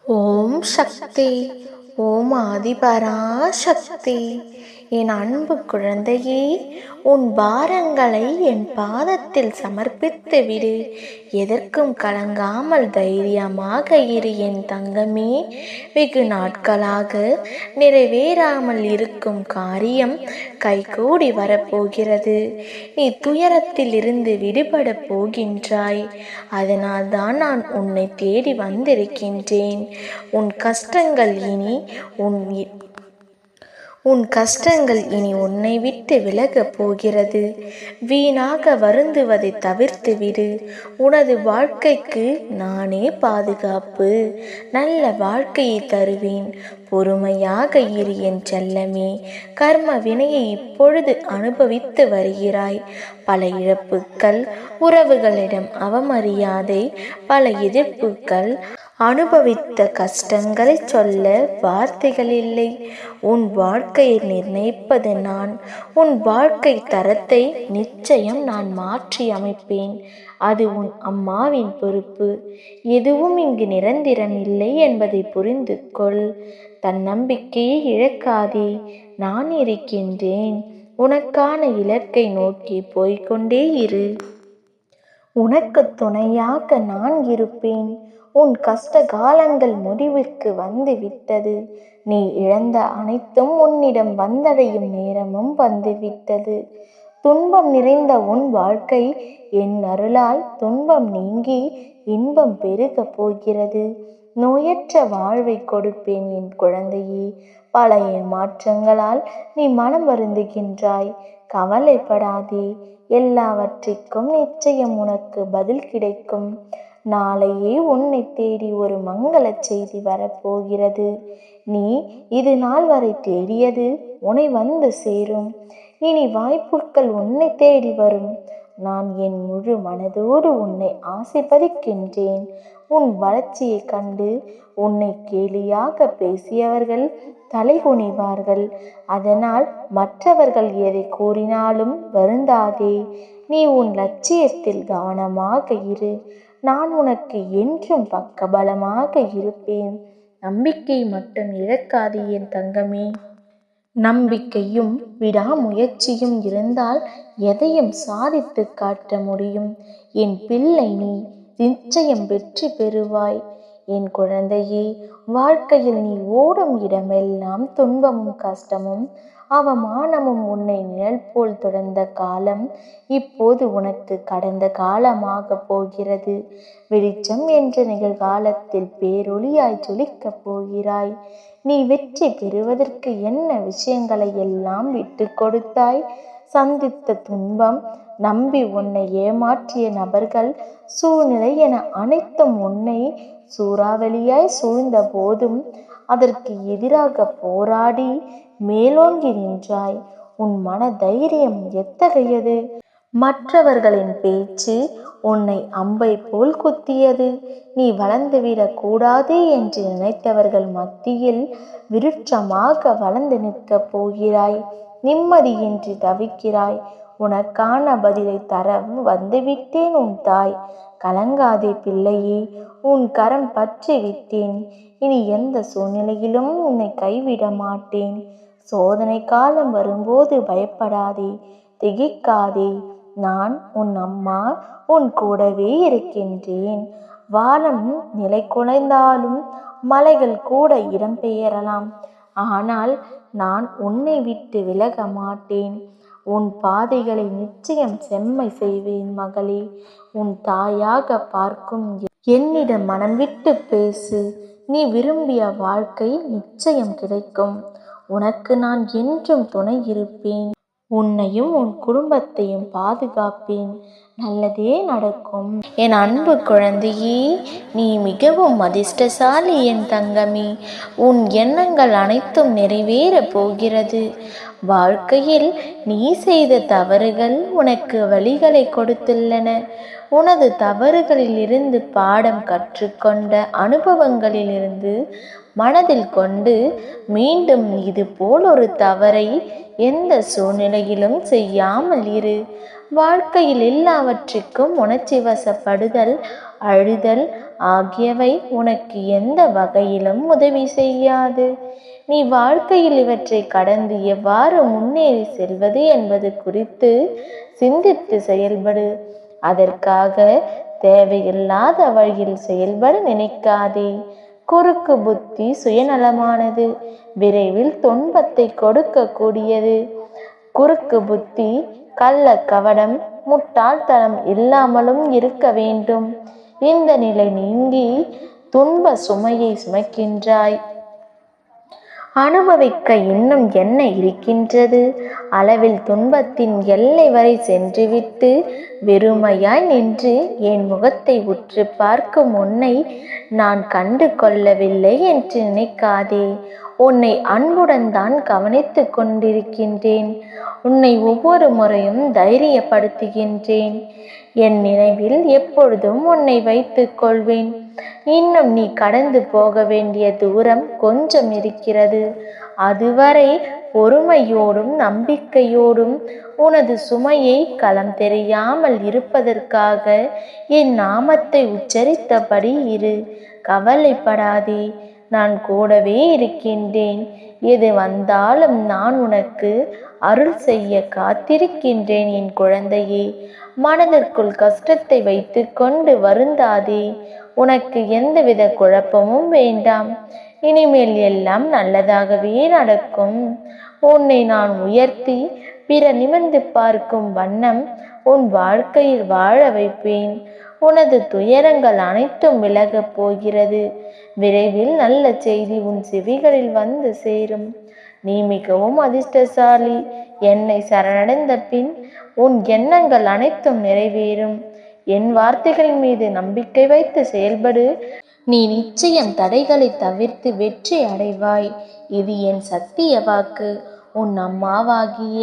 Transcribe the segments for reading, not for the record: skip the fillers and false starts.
ஓம் சக்தி. ஓம் ஆதிபராசக்தி. என் அன்பு குழந்தையே, உன் பாரங்களை என் பாதத்தில் சமர்ப்பித்து விடு. எதற்கும் கலங்காமல் தைரியமாக இரு என் தங்கமே. வெகு நாட்களாக நிறைவேறாமல் இருக்கும் காரியம் கைகூடி வரப்போகிறது. நீ துயரத்தில் இருந்து விடுபட போகின்றாய். அதனால்தான் நான் உன்னை தேடி வந்திருக்கின்றேன். உன் கஷ்டங்கள் இனி உன்னை விட்டு விலகப் போகிறது. வீணாக வருந்துவதை தவிர்த்து விடு. உனது வாழ்க்கைக்கு நானே பாதுகாப்பு. நல்ல வாழ்க்கையை தருவேன். பொறுமையாக இரு என் செல்லமே. கர்ம வினையை இப்பொழுது அனுபவித்து வருகிறாய். பல இழப்புக்கள், உறவுகளிடம் அவமரியாதை, பல எதிர்ப்புகள், அனுபவித்த கஷ்டங்களை சொல்ல வார்த்தைகள் இல்லை. உன் வாழ்க்கையை நிர்ணயிப்பது நான். உன் வாழ்க்கை தரத்தை நிச்சயம் நான் மாற்றி அமைப்பேன். அது உன் அம்மாவின் பொறுப்பு. எதுவும் இங்கு நிரந்தரம் இல்லை என்பதை புரிந்து கொள். தன்னம்பிக்கையை இழக்காதே. நான் இருக்கின்றேன். உனக்கான இலக்கை நோக்கி போய்கொண்டே இரு. உனக்கு துணையாக நான் இருப்பேன். உன் கஷ்ட காலங்கள் முடிவுக்கு வந்து விட்டது. நீ இழந்த அனைத்தும் உன்னிடம் வந்தடையும் நேரமும் வந்துவிட்டது. துன்பம் நிறைந்த உன் வாழ்க்கை என் அருளால் துன்பம் நீங்கி இன்பம் பெருகப் போகிறது. நோயற்ற வாழ்வை கொடுப்பேன் என் குழந்தையே. பல ஏமாற்றங்களால் நீ மனம் வருந்துகின்றாய். கவலைப்படாதே. எல்லாவற்றிற்கும் நிச்சயம் உனக்கு பதில் கிடைக்கும். நாளையே உன்னை தேடி ஒரு மங்கள செய்தி வரப்போகிறது. நீ இது நாள் வரை தேடியது உன்னை வந்து சேரும். இனி வாய்ப்புகள் உன்னை தேடி வரும். நான் என் முழு மனதோடு உன்னை ஆசீர்வதிக்கின்றேன். உன் வளர்ச்சியை கண்டு உன்னை கேலியாக பேசியவர்கள் தலைகுனிவார்கள். அதனால் மற்றவர்கள் எதை கூறினாலும் வருந்தாதே. நீ உன் லட்சியத்தில் கவனமாக இரு. நான் உனக்கு என்றும் பக்கபலமாக இருப்பேன். நம்பிக்கை மட்டும் இழக்காதே என் தங்கமே. நம்பிக்கையும் விடாமுயற்சியும் இருந்தால் எதையும் சாதித்து காட்ட முடியும். என் பிள்ளை, நீ நிச்சயம் வெற்றி பெறுவாய். என் குழந்தையே, வாழ்க்கையில் நீ ஓடும் இடமெல்லாம் துன்பமும் கஷ்டமும் அவமானமும் உன்னை நிழல் போல் தொடர்ந்த காலம் இப்போது உனக்கு கடந்த காலமாக போகிறது. வெளிச்சம் என்ற நிகழ்காலத்தில் பேரொளியாய் ஜொலிக்கப் போகிறாய். நீ வெற்றி பெறுவதற்கு என்ன விஷயங்களை எல்லாம் விட்டு கொடுத்தாய்? சந்தித்த துன்பம், நம்பி உன்னை ஏமாற்றிய நபர்கள், சூழ்நிலை என அனைத்தும் உன்னை சூறாவளியாய் சூழ்ந்த போதும் அதற்கு எதிராக போராடி மேலோங்கி நின்றாய். உன் மன தைரியம் எத்தகையது! மற்றவர்களின் பேச்சு உன்னை அம்பை போல் குத்தியது. நீ வளர்ந்துவிடக் கூடாது என்று நினைத்தவர்கள் மத்தியில் விருட்சமாக வளர்ந்து நிற்கப் போகிறாய். நிம்மதியின்றி தவிக்கிறாய். உனக்கான பதிலை தர வந்துவிட்டேன் உன் தாய். கலங்காதே பிள்ளையே. உன் கரம் பற்றி விட்டேன். இனி எந்த சூழ்நிலையிலும் உன்னை கைவிட மாட்டேன். சோதனை காலம் வரும்போது பயப்படாதே, திகைக்காதே. நான் உன் அம்மா உன் கூடவே இருக்கின்றேன். வானம் நிலை குலைந்தாலும் மலைகள் கூட இடம்பெயரலாம். ஆனால் நான் உன்னை விட்டு விலக மாட்டேன். உன் பாதைகளை நிச்சயம் செம்மை செய்வேன் மகளே. உன் தாயாக பார்க்கும் என்னிடம் மனம் விட்டு பேசு. நீ விரும்பிய வாழ்க்கை நிச்சயம் கிடைக்கும். உனக்கு நான் என்றும் துணை இருப்பேன். உன்னையும் உன் குடும்பத்தையும் பாதுகாப்பேன். நல்லதே நடக்கும். என் அன்பு குழந்தையே, நீ மிகவும் அதிர்ஷ்டசாலி என் தங்கமே. உன் எண்ணங்கள் அனைத்தும் நிறைவேறப் போகிறது. வாழ்க்கையில் நீ செய்த தவறுகள் உனக்கு வழிகளை கொடுத்துள்ளன. உனது தவறுகளிலிருந்து பாடம் கற்றுக்கொண்ட அனுபவங்களிலிருந்து மனதில் கொண்டு மீண்டும் இது போல் ஒரு தவறை எந்த சூழ்நிலையிலும் செய்யாமல் இரு. வாழ்க்கையில் எல்லாவற்றிற்கும் உணர்ச்சி வசப்படுதல் அழுதல் ஆகியவை உனக்கு எந்த வகையிலும் உதவி செய்யாது. நீ வாழ்க்கையில் இவற்றை கடந்து எவ்வாறு முன்னேறி செல்வது என்பது குறித்து சிந்தித்து செயல்படு. அதற்காக தேவையில்லாத வழியில் செயல்பட நினைக்காதே. குறுக்கு புத்தி சுயநலமானது, விரைவில் துன்பத்தை கொடுக்கக்கூடியது. குறுக்கு புத்தி கள்ள கவடம் முட்டாள்தனம் இல்லாமலும் இருக்க வேண்டும். இந்த நிலை நீங்கி துன்ப சுமையை சுமக்கின்றாய். அனுபவிக்க இன்னும் என்ன இருக்கின்றது? அளவில் துன்பத்தின் எல்லை வரை சென்றுவிட்டு வெறுமையாய் நின்று என் முகத்தை உற்று பார்க்கும் உன்னை நான் கண்டு கொள்ளவில்லை என்று நினைக்காதே. உன்னை அன்புடன் தான் கவனித்து கொண்டிருக்கின்றேன். உன்னை ஒவ்வொரு முறையும் தைரியப்படுத்துகின்றேன். என் நினைவில் எப்பொழுதும் உன்னை வைத்துக் கொள்வேன். இன்னும் நீ கடந்து போக வேண்டிய தூரம் கொஞ்சம் இருக்கிறது. அதுவரை பொறுமையோடும் நம்பிக்கையோடும் உனது சுமையை களம் தெரியாமல் இருப்பதற்காக என் நாமத்தை உச்சரித்தபடி இரு. கவலைப்படாதே, நான் கூடவே இருக்கின்றேன். எது வந்தாலும் நான் உனக்கு அருள் செய்ய காத்திருக்கின்றேன். என் குழந்தையே, மனதிற்குள் கஷ்டத்தை வைத்து கொண்டு வருந்தாதே. உனக்கு எந்தவித குழப்பமும் வேண்டாம். இனிமேல் எல்லாம் நல்லதாகவே நடக்கும். உன்னை நான் உயர்த்தி பிற நிமிர்ந்து பார்க்கும் வண்ணம் உன் வாழ்க்கையில் வாழ வைப்பேன். உனது துயரங்கள் அனைத்தும் விலகப் போகிறது. விரைவில் நல்ல செய்தி உன் செவிகளில் வந்து சேரும். நீ மிகவும் அதிர்ஷ்டசாலி. என்னை சரணடைந்த பின் உன் எண்ணங்கள் அனைத்தும் நிறைவேறும். என் வார்த்தைகள் மீது நம்பிக்கை வைத்து செயல்படு. நீ நிச்சயம் தடைகளை தவிர்த்து வெற்றி அடைவாய். இது என் சத்திய வாக்கு. உன் அம்மாவாகிய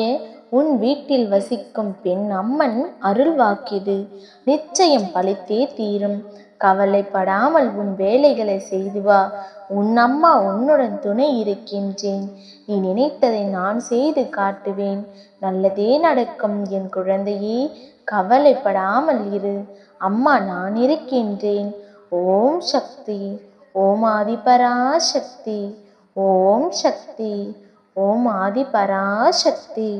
உன் வீட்டில் வசிக்கும் பெண் அம்மன் அருள் வாக்கிது. நிச்சயம் பலித்தே தீரும். கவலைப்படாமல் உன் வேலைகளை செய்து வா. உன் அம்மா உன்னுடன் துணை இருக்கின்றேன். நீ நினைத்ததை நான் செய்து காட்டுவேன். நல்லதே நடக்கும் என் குழந்தையே. கவலைப்படாமல் இரு. அம்மா நான் இருக்கின்றேன். ஓம் சக்தி. ஓம் ஆதிபராசக்தி. ஓம் சக்தி. ஓம் ஆதிபராசக்தி.